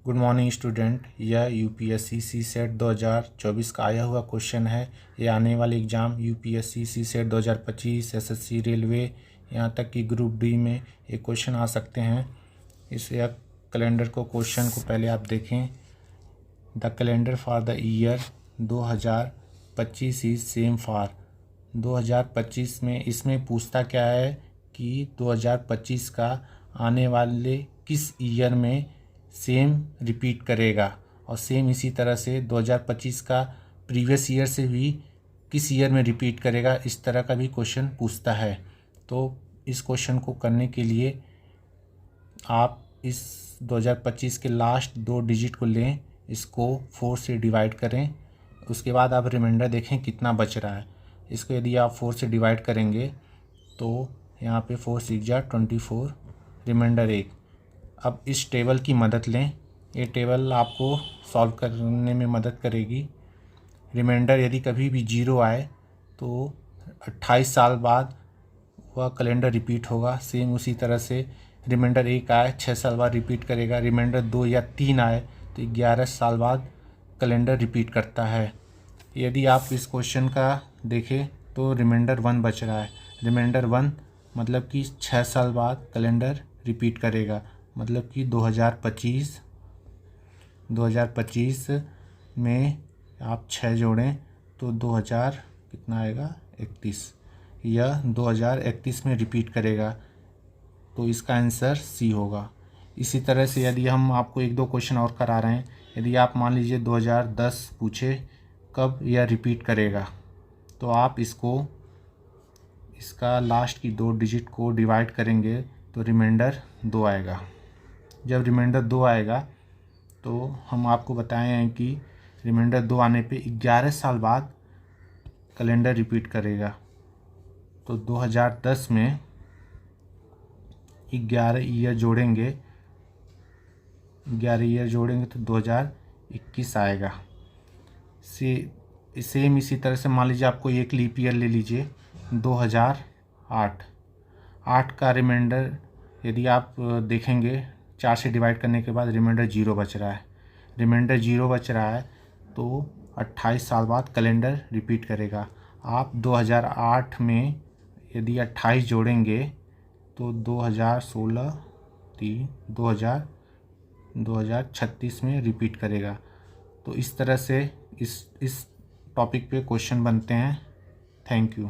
Good morning student. यह UPSC CSAT 2024 का आया हुआ क्वेश्चन है। ये आने वाले exam UPSC CSAT 2025, SSC railway, यहाँ तक कि ग्रुप डी में ये क्वेश्चन आ सकते हैं। इस कैलेंडर को क्वेश्चन को पहले आप देखें। The calendar for the year 2025 is same for 2025 में इसमें पूछता क्या है कि 2025 का आने वाले किस ईयर में सेम रिपीट करेगा, और सेम इसी तरह से 2025 का प्रीवियस ईयर से भी किस ईयर में रिपीट करेगा, इस तरह का भी क्वेश्चन पूछता है। तो इस क्वेश्चन को करने के लिए आप इस 2025 के लास्ट 2 डिजिट को लें, इसको 4 से डिवाइड करें, उसके बाद आप रिमाइंडर देखें कितना बच रहा है। इसको यदि आप 4 से डिवाइड करेंगे तो यहाँ पे 4 6 जा 24, रिमाइंडर 1। अब इस टेबल की मदद लें, ये टेबल आपको सॉल्व करने में मदद करेगी। रिमाइंडर यदि कभी भी 0 आए तो 28 साल बाद वह कैलेंडर रिपीट होगा। सेम उसी तरह से रिमाइंडर 1 आए 6 साल बाद रिपीट करेगा। रिमाइंडर 2 या 3 आए तो 11 साल बाद कैलेंडर रिपीट करता है। यदि आप इस क्वेश्चन का देखें तो रिमाइंडर 1 बच रहा है। रिमाइंडर 1 मतलब कि 6 साल बाद कैलेंडर रिपीट करेगा, मतलब कि 2025 में आप 6 जोड़ें तो 2000 कितना आएगा 31, यह 2031 में रिपीट करेगा। तो इसका आंसर सी होगा। इसी तरह से यदि हम आपको 1-2 क्वेश्चन और करा रहे हैं, यदि आप मान लीजिए 2010 पूछे कब यह रिपीट करेगा, तो आप इसका लास्ट की 2 डिजिट को डिवाइड करेंगे तो रिमाइंडर 2 आएगा। जब रिमाइंडर 2 आएगा तो हम आपको बताए हैं कि रिमाइंडर 2 आने पे 11 साल बाद कैलेंडर रिपीट करेगा। तो 2010 में 11 ईयर जोड़ेंगे तो 2021 आएगा। सेम इसी तरह से मान लीजिए आपको एक लीप ईयर ले लीजिए 2008 का रिमाइंडर यदि आप देखेंगे 4 से डिवाइड करने के बाद रिमाइंडर 0 बच रहा है। तो 28 साल बाद कैलेंडर रिपीट करेगा। आप 2008 में यदि 28 जोड़ेंगे तो 2036 में रिपीट करेगा। तो इस तरह से इस टॉपिक पे क्वेश्चन बनते हैं। Thank you.